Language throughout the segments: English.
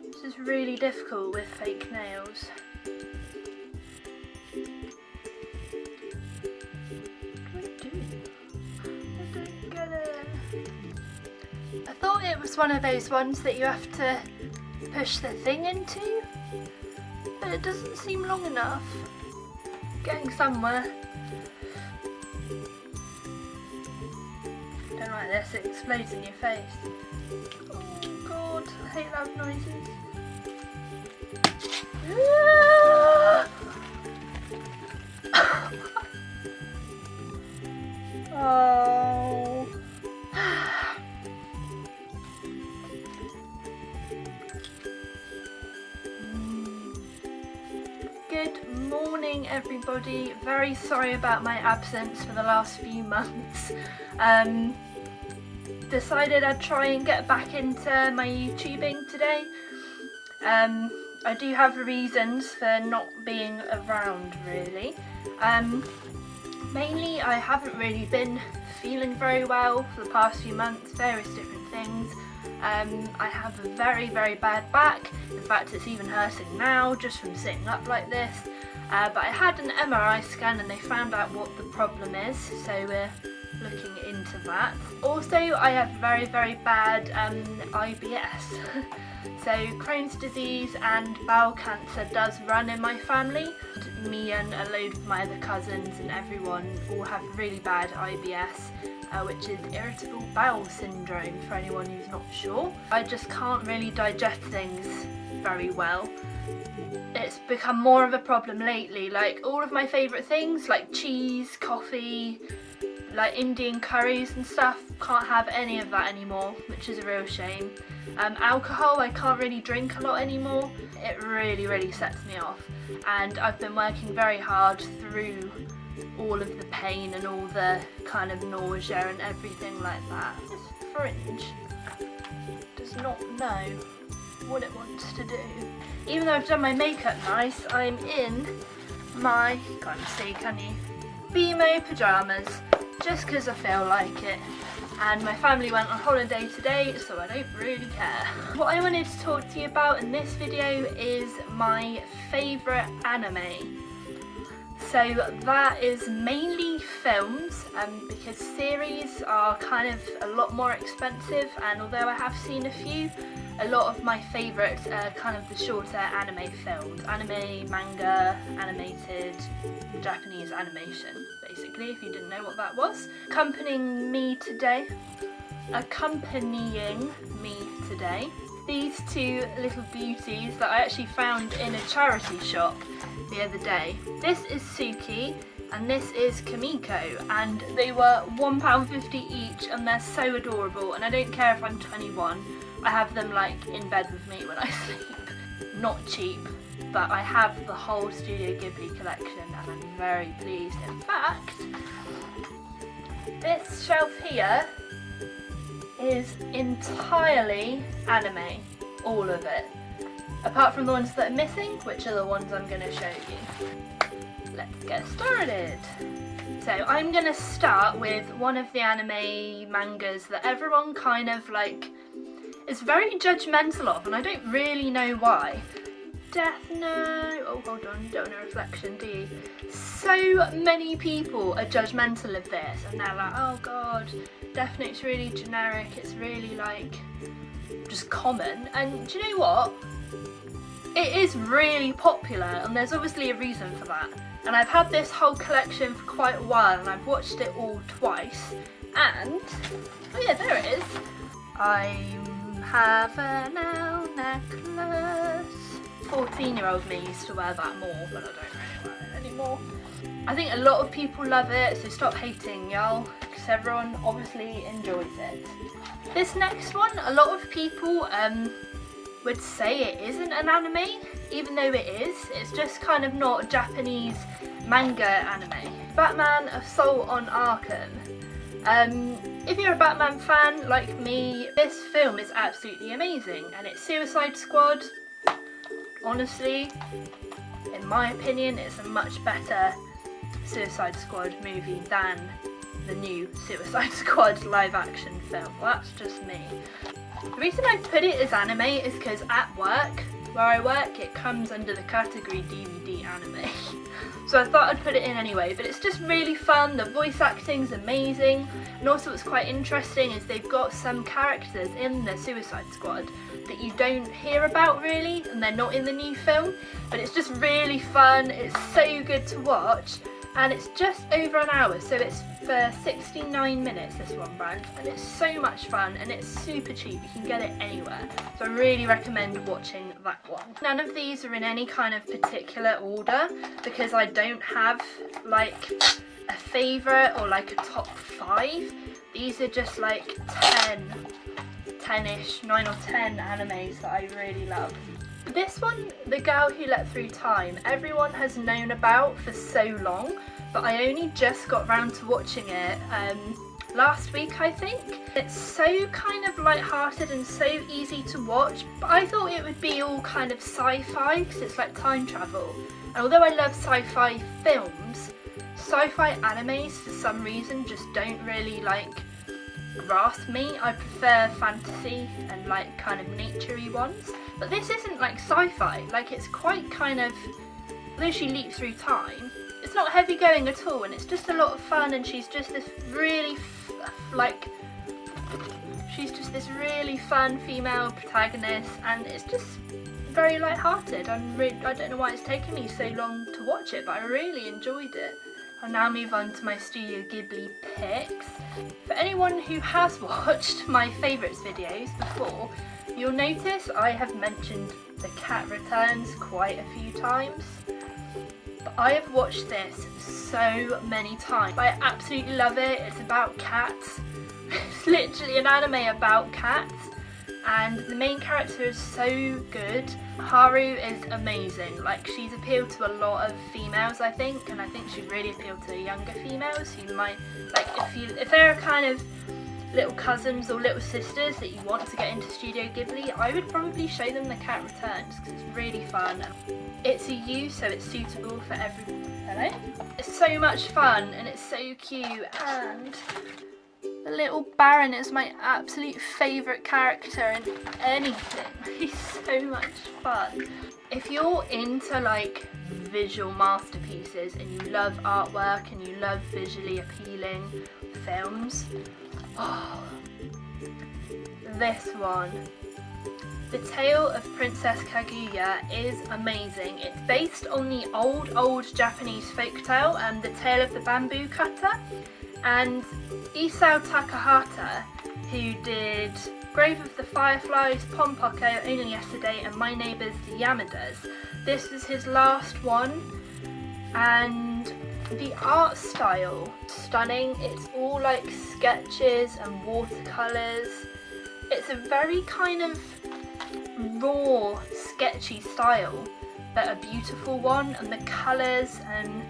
This is really difficult with fake nails. What do I do? I don't get it. I thought it was one of those ones that you have to push the thing into, but it doesn't seem long enough. Getting somewhere. Don't like this, it explodes in your face. Oh god, I hate loud noises. Oh. Good morning everybody, very sorry about my absence for the last few months. Decided I'd try and get back into my YouTubing today. I do have reasons for not being around really. Mainly I haven't really been feeling very well for the past few months, various different things. I have a very bad back, in fact it's even hurting now just from sitting up like this, but I had an MRI scan and they found out what the problem is, so we're looking into that. Also I have very bad IBS, so Crohn's disease and bowel cancer does run in my family. Me and a load of my other cousins and everyone all have really bad IBS, which is irritable bowel syndrome for anyone who's not sure. I just can't really digest things very well. It's become more of a problem lately, like all of my favourite things like cheese, coffee, like Indian curries and stuff, can't have any of that anymore, which is a real shame. Alcohol I can't really drink a lot anymore. It really sets me off, and I've been working very hard through all of the pain and all the kind of nausea and everything like that. This fringe does not know what it wants to do. Even though I've done my makeup nice, I'm in my, can't see, can you? BMO pyjamas, just because I feel like it. And my family went on holiday today, so I don't really care. What I wanted to talk to you about in this video is my favourite anime. So that is mainly films, because series are kind of a lot more expensive, and although I have seen a few, a lot of my favourites are kind of the shorter anime films. Anime, manga, animated, Japanese animation, basically, if you didn't know what that was. Accompanying me today, these two little beauties that I actually found in a charity shop the other day. This is Suki and this is Kamiko, and they were £1.50 each, and they're so adorable, and I don't care if I'm 21. I have them like in bed with me when I sleep. Not cheap, but I have the whole Studio Ghibli collection and I'm very pleased. In fact, this shelf here is entirely anime, all of it. Apart from the ones that are missing, which are the ones I'm going to show you. Let's get started. So I'm going to start with one of the anime mangas that everyone kind of like is very judgmental of, and I don't really know why. Death Note. Oh, hold on, you don't want a reflection, do you? So many people are judgmental of this, and they're like, oh god, Death Note's really generic, it's really like just common. And do you know what? It is really popular, and there's obviously a reason for that. And I've had this whole collection for quite a while, and I've watched it all twice. And oh yeah, there it is. I have a nail necklace. 14-year-old me used to wear that more, but I don't really wear it anymore. I think a lot of people love it, so stop hating, y'all, because everyone obviously enjoys it. This next one, a lot of people would say it isn't an anime, even though it is. It's just kind of not Japanese manga anime. Batman Assault on Arkham. If you're a Batman fan like me, this film is absolutely amazing, and it's Suicide Squad. Honestly, in my opinion, it's a much better Suicide Squad movie than the new Suicide Squad live action film. Well, that's just me. The reason I put it as anime is because at work, where I work, it comes under the category DVD anime. So I thought I'd put it in anyway, but it's just really fun. The voice acting's amazing, and also what's quite interesting is they've got some characters in the Suicide Squad that you don't hear about really, and they're not in the new film, but it's just really fun. It's so good to watch, and it's just over an hour, so it's for 69 minutes, this one brand, and it's so much fun, and it's super cheap. You can get it anywhere, so I really recommend watching that one. None of these are in any kind of particular order, because I don't have like a favourite or like a top 5. These are just like 10-ish, 9 or 10 animes that I really love. This one, The Girl Who Let Through Time, everyone has known about for so long, but I only just got round to watching it last week, I think. It's so kind of light-hearted and so easy to watch, but I thought it would be all kind of sci-fi because it's like time travel. And although I love sci-fi films, sci-fi animes for some reason just don't really like grasp me. I prefer fantasy and like kind of naturey ones. But this isn't like sci-fi, like it's quite kind of, although she leaps through time, it's not heavy going at all, and it's just a lot of fun, and she's just this really fun female protagonist, and it's just very light-hearted. I don't know why it's taken me so long to watch it, but I really enjoyed it. I'll now move on to my Studio Ghibli picks. For anyone who has watched my favourites videos before, you'll notice I have mentioned The Cat Returns quite a few times. But I have watched this so many times. I absolutely love it. It's about cats. It's literally an anime about cats, and the main character is so good. Haru is amazing. Like, she's appealed to a lot of females, I think, and I think she'd really appeal to younger females who might, like, if there are kind of little cousins or little sisters that you want to get into Studio Ghibli, I would probably show them The Cat Returns because it's really fun. It's a U, so it's suitable for everyone. Hello? It's so much fun and it's so cute, and the little Baron is my absolute favourite character in anything. He's so much fun. If you're into like visual masterpieces and you love artwork and you love visually appealing films, oh, this one. The Tale of Princess Kaguya is amazing. It's based on the old Japanese folktale, The Tale of the Bamboo Cutter, and Isao Takahata, who did Grave of the Fireflies, Pompoko, Only Yesterday, and My Neighbours the Yamadas. This is his last one, and the art style, stunning. It's all like sketches and watercolours. It's a very kind of raw, sketchy style, but a beautiful one, and the colours, and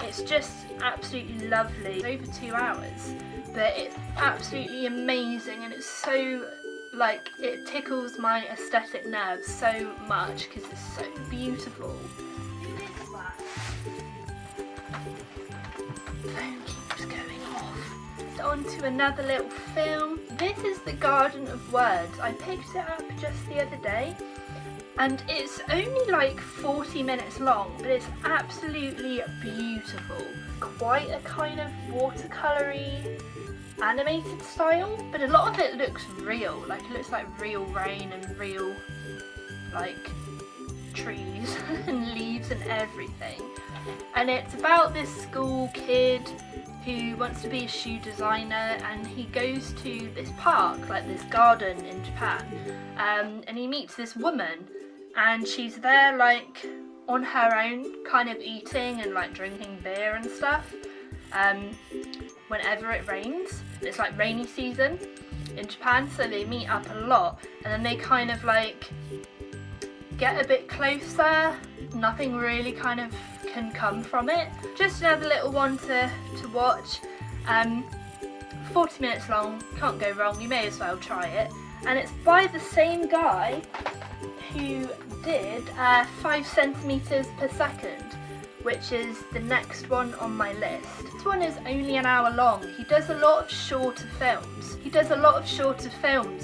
it's just absolutely lovely. It's over 2 hours, but it's absolutely amazing, and it's so, like, it tickles my aesthetic nerves so much because it's so beautiful. Phone keeps going off. So on to another little film. This is The Garden of Words. I picked it up just the other day, and it's only like 40 minutes long, but it's absolutely beautiful. Quite a kind of watercolory animated style, but a lot of it looks real. Like, it looks like real rain and real like trees and leaves and everything. And it's about this school kid who wants to be a shoe designer, and he goes to this park, like this garden in Japan, and he meets this woman, and she's there like on her own, kind of eating and like drinking beer and stuff, whenever it rains. It's like rainy season in Japan, so they meet up a lot, and then they kind of like get a bit closer. Nothing really kind of can come from it. Just another little one to watch. 40 minutes long, can't go wrong, you may as well try it. And it's by the same guy who did 5 centimeters per second, which is the next one on my list. This one is only an hour long. He does a lot of shorter films.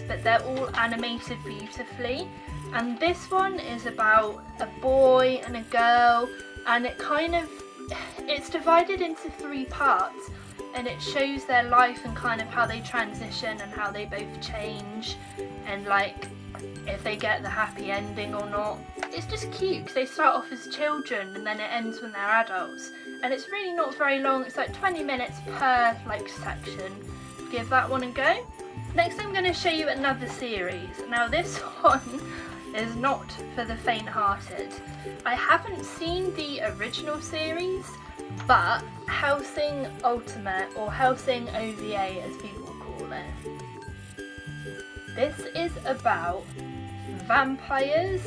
But they're all animated beautifully. And this one is about a boy and a girl, and it's divided into 3 parts, and it shows their life and kind of how they transition and how they both change, and like if they get the happy ending or not. It's just cute because they start off as children and then it ends when they're adults, and it's really not very long. It's like 20 minutes per like section. Give that one a go. Next I'm going to show you another series. Now this one is not for the faint-hearted. I haven't seen the original series, but Housing Ultimate, or Housing OVA as people call it. This is about vampires.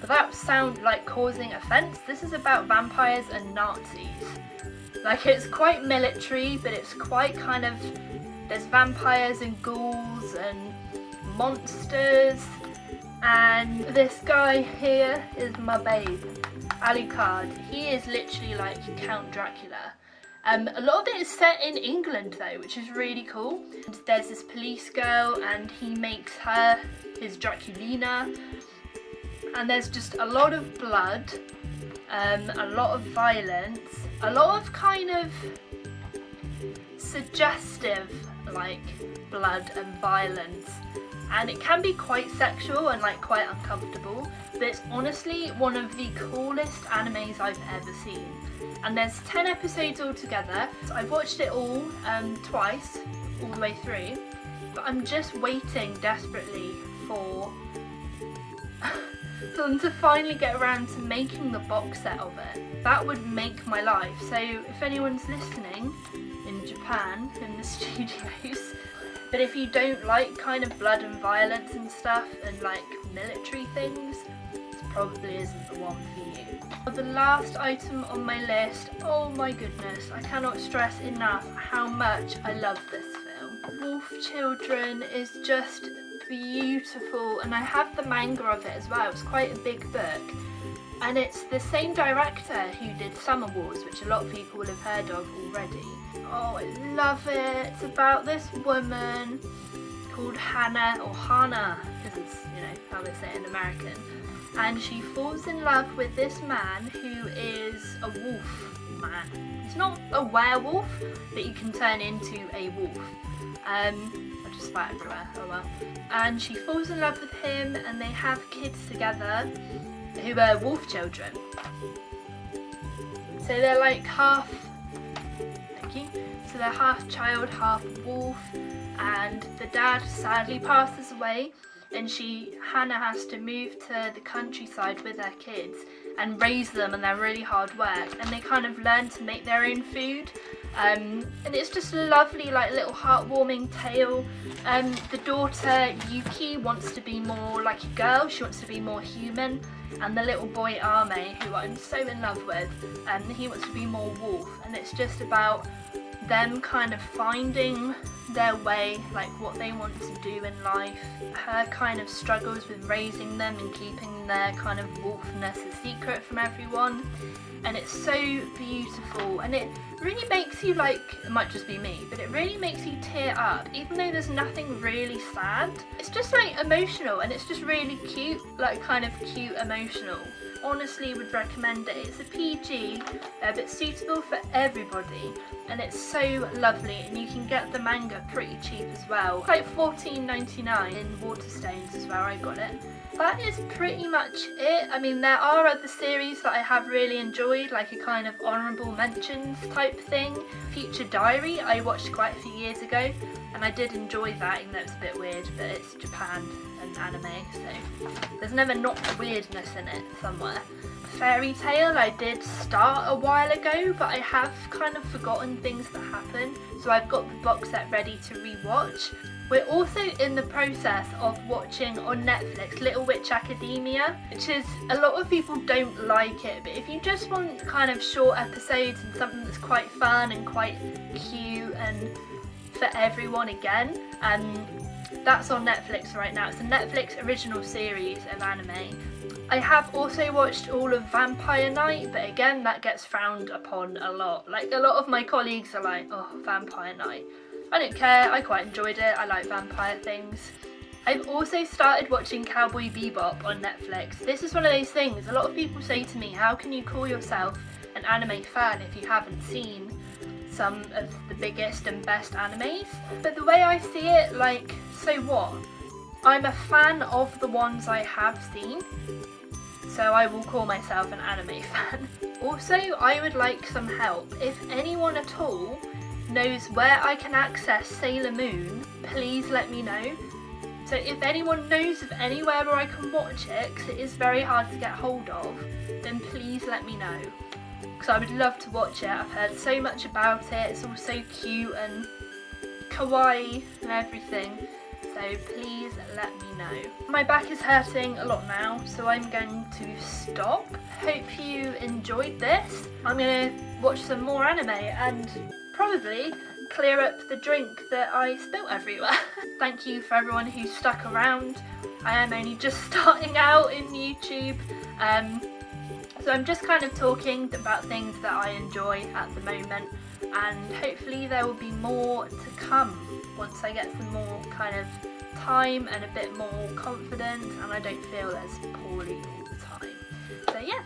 Without sound like causing offence, this is about vampires and Nazis. Like, it's quite military, but it's quite kind of, there's vampires and ghouls and monsters. And this guy here is my babe, Alucard. He is literally like Count Dracula. A lot of it is set in England though, which is really cool. And there's this police girl and he makes her his Draculina. And there's just a lot of blood, a lot of violence, a lot of kind of suggestive like blood and violence. And it can be quite sexual and like quite uncomfortable, but it's honestly one of the coolest animes I've ever seen. And there's 10 episodes altogether. So I've watched it all twice, all the way through, but I'm just waiting desperately for them to finally get around to making the box set of it. That would make my life. So if anyone's listening in Japan, in the studios, but if you don't like kind of blood and violence and stuff and like military things, this probably isn't the one for you. The last item on my list, oh my goodness, I cannot stress enough how much I love this film. Wolf Children is just beautiful, and I have the manga of it as well. It's quite a big book, and it's the same director who did Summer Wars, which a lot of people will have heard of already. Oh, I love it. It's about this woman called Hannah, or Hana, because it's, you know, how they say it in American. And she falls in love with this man who is a wolf man. He's not a werewolf, but you can turn into a wolf. I just spat everywhere, oh well. And she falls in love with him, and they have kids together who are wolf children. So they're like half, so they're half child, half wolf, and the dad sadly passes away, and Hannah has to move to the countryside with her kids and raise them, and they're really hard work, and they kind of learn to make their own food. And it's just a lovely, like, little heartwarming tale. The daughter Yuki wants to be more like a girl, she wants to be more human, and the little boy Ame, who I'm so in love with, he wants to be more wolf. And it's just about them kind of finding their way, like what they want to do in life. Her kind of struggles with raising them and keeping their kind of wolfness a secret from everyone. And it's so beautiful, and it really makes you, like, it might just be me, but it really makes you tear up, even though there's nothing really sad. It's just like emotional, and it's just really cute, like kind of cute emotional. Honestly would recommend it. It's a PG, but suitable for everybody, and it's so lovely, and you can get the manga pretty cheap as well. It's like $14.99 in Waterstones is where I got it. That is pretty much it. I mean, there are other series that I have really enjoyed, like a kind of honourable mentions type thing. Future Diary I watched quite a few years ago, and I did enjoy that, even though it's a bit weird, but it's Japan and anime, so there's never not weirdness in it somewhere. Fairy Tail I did start a while ago, but I have kind of forgotten things that happen, so I've got the box set ready to rewatch. We're also in the process of watching on Netflix Little Witch Academia, which is, a lot of people don't like it, but if you just want kind of short episodes and something that's quite fun and quite cute and for everyone again, That's on Netflix right now. It's a Netflix original series of anime. I have also watched all of Vampire Night, but again, that gets frowned upon a lot. Like, a lot of my colleagues are like, oh, Vampire Night. I don't care, I quite enjoyed it, I like vampire things. I've also started watching Cowboy Bebop on Netflix. This is one of those things, a lot of people say to me, how can you call yourself an anime fan if you haven't seen some of the biggest and best animes? But the way I see it, like, so what? I'm a fan of the ones I have seen, so I will call myself an anime fan. Also, I would like some help. If anyone at all knows where I can access Sailor Moon, please let me know. So if anyone knows of anywhere where I can watch it, because it is very hard to get hold of, then please let me know. Because I would love to watch it. I've heard so much about it, it's all so cute and kawaii and everything. So please let me know. My back is hurting a lot now, so I'm going to stop. Hope you enjoyed this. I'm going to watch some more anime and probably clear up the drink that I spilt everywhere. Thank you for everyone who stuck around. I am only just starting out in YouTube. So I'm just kind of talking about things that I enjoy at the moment, and hopefully there will be more to come once I get some more kind of time and a bit more confidence and I don't feel as poorly all the time. So yeah.